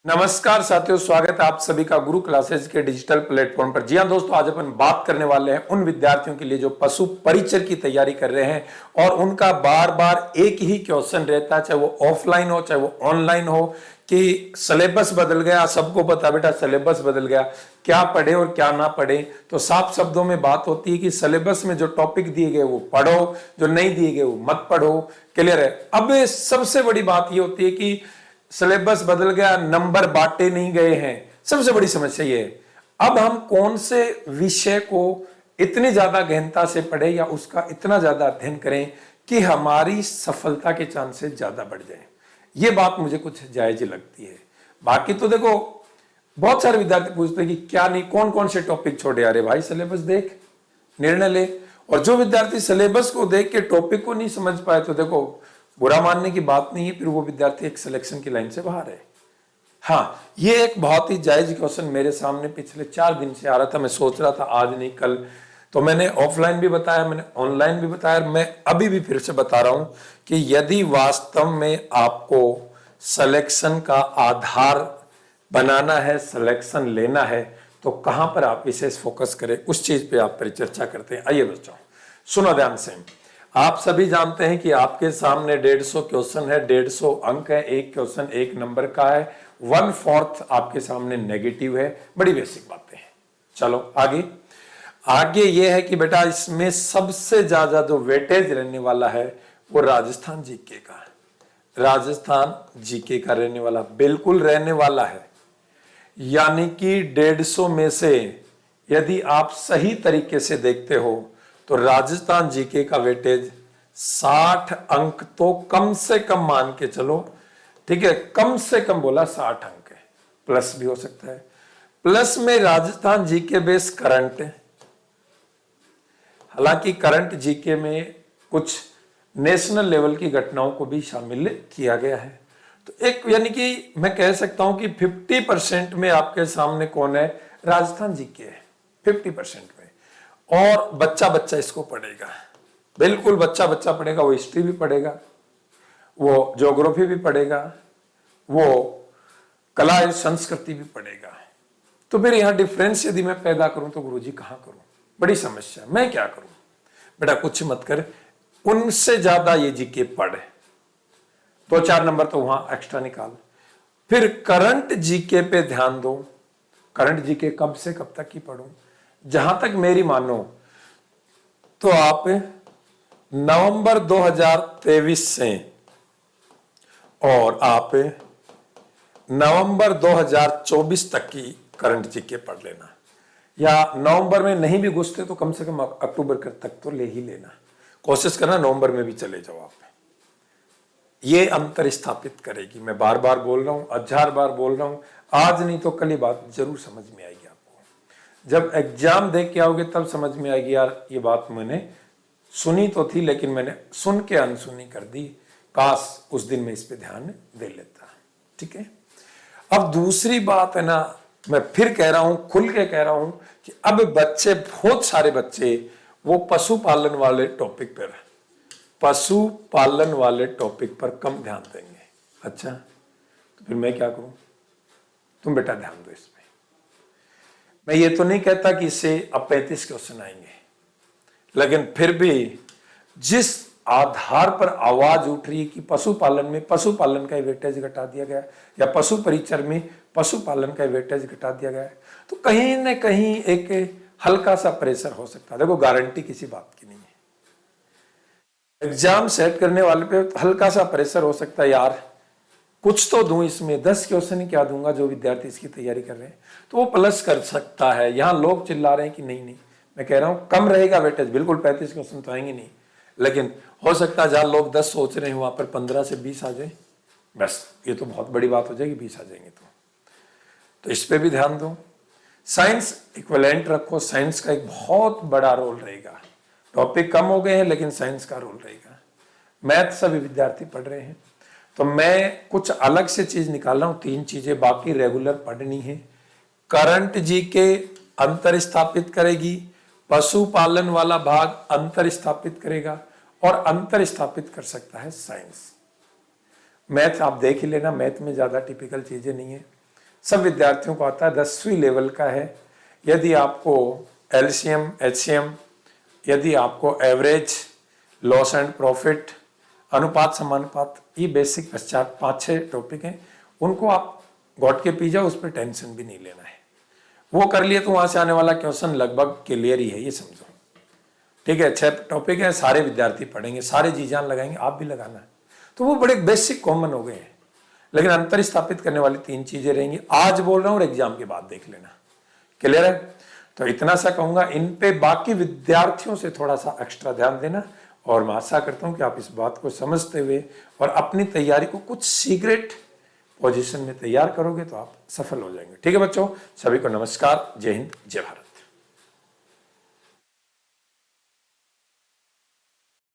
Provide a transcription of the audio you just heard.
नमस्कार साथियों, स्वागत है आप सभी का गुरु क्लासेस के डिजिटल प्लेटफॉर्म पर। जी हाँ दोस्तों, आज अपन बात करने वाले हैं उन विद्यार्थियों के लिए जो पशु परिचर की तैयारी कर रहे हैं और उनका बार बार एक ही क्वेश्चन रहता है, चाहे वो ऑफलाइन हो चाहे वो ऑनलाइन हो, कि सिलेबस बदल गया। सबको पता बेटा सिलेबस बदल गया, क्या पढ़े और क्या ना पढ़े। तो साफ शब्दों में बात होती है कि सिलेबस में जो टॉपिक दिए गए वो पढ़ो, जो नहीं दिए गए वो मत पढ़ो। क्लियर है। अब सबसे बड़ी बात ये होती है कि सिलेबस बदल गया, नंबर बांटे नहीं गए हैं। सबसे बड़ी समस्या ये है। अब हम कौन से विषय को इतनी ज्यादा गहनता से पढ़े या उसका इतना ज्यादा अध्ययन करें कि हमारी सफलता के चांसेस ज्यादा बढ़ जाए। ये बात मुझे कुछ जायज लगती है। बाकी तो देखो, बहुत सारे विद्यार्थी पूछते हैं कि क्या नहीं, कौन कौन से टॉपिक छोड़े। अरे भाई, सिलेबस देख, निर्णय ले। और जो विद्यार्थी सिलेबस को देख के टॉपिक को नहीं समझ पाए, तो देखो बुरा मानने की बात नहीं है, फिर वो विद्यार्थी एक सिलेक्शन की लाइन से बाहर है। हाँ, ये एक बहुत ही जायज क्वेश्चन मेरे सामने पिछले 4 दिन से आ रहा था। मैं सोच रहा था आज नहीं कल, तो मैंने ऑफलाइन भी बताया, मैंने ऑनलाइन भी बताया, मैं अभी भी फिर से बता रहा हूं कि यदि वास्तव में आपको सिलेक्शन का आधार बनाना है, सिलेक्शन लेना है, तो कहां पर आप विशेष फोकस करें, उस चीज पे आप परिचर्चा करते हैं। आइए बच्चों, सुनो ध्यान से। आप सभी जानते हैं कि आपके सामने 150 क्वेश्चन है, 150 अंक है, एक क्वेश्चन 1 नंबर का है, 1/4 आपके सामने नेगेटिव है। बड़ी बेसिक बातें हैं। चलो आगे। आगे ये है कि बेटा इसमें सबसे ज्यादा जो वेटेज रहने वाला है वो राजस्थान जीके का है। राजस्थान जीके का रहने वाला, बिल्कुल रहने वाला है। यानी कि 150 में से यदि आप सही तरीके से देखते हो तो राजस्थान जीके का वेटेज 60 अंक तो कम से कम मान के चलो। ठीक है, कम से कम बोला 60 अंक है, प्लस भी हो सकता है। प्लस में राजस्थान जीके बेस करंट है। हालांकि करंट जीके में कुछ नेशनल लेवल की घटनाओं को भी शामिल किया गया है। तो एक यानी कि मैं कह सकता हूं कि 50% में आपके सामने कौन है, राजस्थान जीके है 50% में। और बच्चा बच्चा इसको पढ़ेगा, बिल्कुल बच्चा बच्चा पढ़ेगा। वो हिस्ट्री भी पढ़ेगा, वो ज्योग्राफी भी पढ़ेगा, वो कला एवं संस्कृति भी पढ़ेगा। तो फिर यहां डिफरेंस यदि मैं पैदा करूं तो गुरुजी कहां करूं, बड़ी समस्या। मैं क्या करूं बेटा, कुछ मत कर, उनसे ज्यादा ये जीके पढ़, 2-4 नंबर तो वहां एक्स्ट्रा निकाल। फिर करंट जीके पे ध्यान दो। करंट जीके कब से कब तक की पढ़ूं, जहां तक मेरी मानो तो आप नवंबर 2023 से और आप नवंबर 2024 तक की करंट जीके पढ़ लेना। या नवंबर में नहीं भी घुसते तो कम से कम अक्टूबर तक तो ले ही लेना। कोशिश करना नवंबर में भी चले जाओ आप। ये अंतर स्थापित करेगी। मैं बार बार बोल रहा हूं, 1000 बार बोल रहा हूं, आज नहीं तो कल ये बात जरूर समझ में आएगी आपको। जब एग्जाम देख के आओगे तब समझ में आएगी, यार ये बात मैंने सुनी तो थी लेकिन मैंने सुन के अनसुनी कर दी, काश उस दिन में इस पे ध्यान दे लेता। ठीक है। अब दूसरी बात है ना, मैं फिर कह रहा हूं, खुल के कह रहा हूं कि अब बच्चे, बहुत सारे बच्चे वो पशुपालन वाले टॉपिक पर, पशुपालन वाले टॉपिक पर कम ध्यान देंगे। अच्छा, तो फिर मैं क्या करूं, तुम बेटा ध्यान दो इसमें। मैं ये तो नहीं कहता कि इससे अब 35 क्वेश्चन आएंगे, लेकिन फिर भी जिस आधार पर आवाज उठ रही है कि पशुपालन में पशुपालन का वेटेज घटा दिया गया या पशु परिचर में पशुपालन का वेटेज घटा दिया गया है, तो कहीं ना कहीं एक हल्का सा प्रेशर हो सकता है। देखो गारंटी किसी बात की नहीं है, एग्जाम सेट करने वाले पे हल्का सा प्रेशर हो सकता है, यार कुछ तो दूं इसमें, 10 क्वेश्चन ही क्या दूंगा। जो विद्यार्थी इसकी तैयारी कर रहे हैं तो वो प्लस कर सकता है। यहां लोग चिल्ला रहे हैं कि नहीं नहीं, मैं कह रहा हूं कम रहेगा वेटेज, बिल्कुल 35 क्वेश्चन तो आएंगे नहीं, लेकिन हो सकता है जहां लोग 10 सोच रहे हैं वहां पर 15 से 20 आ जाए। बस ये तो बहुत बड़ी बात हो जाएगी, 20 आ जाएंगे तो इस पे भी ध्यान दो। साइंस इक्विवेलेंट रखो, साइंस का एक बहुत बड़ा रोल रहेगा। टॉपिक कम हो गए हैं लेकिन साइंस का रोल रहेगा। मैथ सभी विद्यार्थी पढ़ रहे हैं तो मैं कुछ अलग से चीज निकाल रहा हूं, 3 चीजें बाकी रेगुलर पढ़नी है। करंट जीके अंतर स्थापित करेगी, पशुपालन वाला भाग अंतर स्थापित करेगा और अंतर स्थापित कर सकता है साइंस। मैथ आप देख ही लेना, मैथ में ज्यादा टिपिकल चीजें नहीं है। सब विद्यार्थियों को आता है, 10वीं लेवल का है। यदि आपको एलसीएम, एचसीएम, यदि आपको एवरेज, लॉस एंड प्रॉफिट, अनुपात समानुपात, ये बेसिक पश्चात 5-6 टॉपिक हैं, उनको आप घोट के पी जाओ, उस पर टेंशन भी नहीं लेना है। वो कर लिए तो वहां से आने वाला क्वेश्चन लगभग क्लियर ही है, ये समझो। ठीक है, 6 टॉपिक है, सारे विद्यार्थी पढ़ेंगे, सारे जी जान लगाएंगे, आप भी लगाना है। तो वो बड़े बेसिक कॉमन हो गए हैं, लेकिन अंतर स्थापित करने वाली 3 चीजें रहेंगी। आज बोल रहा हूं और एग्जाम के बाद देख लेना। क्लियर है? तो इतना सा कहूंगा, इन पे बाकी विद्यार्थियों से थोड़ा सा एक्स्ट्रा ध्यान देना, और मैं आशा करता हूं कि आप इस बात को समझते हुए और अपनी तैयारी को कुछ सीक्रेट पोजीशन में तैयार करोगे तो आप सफल हो जाएंगे। ठीक है बच्चों, सभी को नमस्कार, जय हिंद, जय भारत।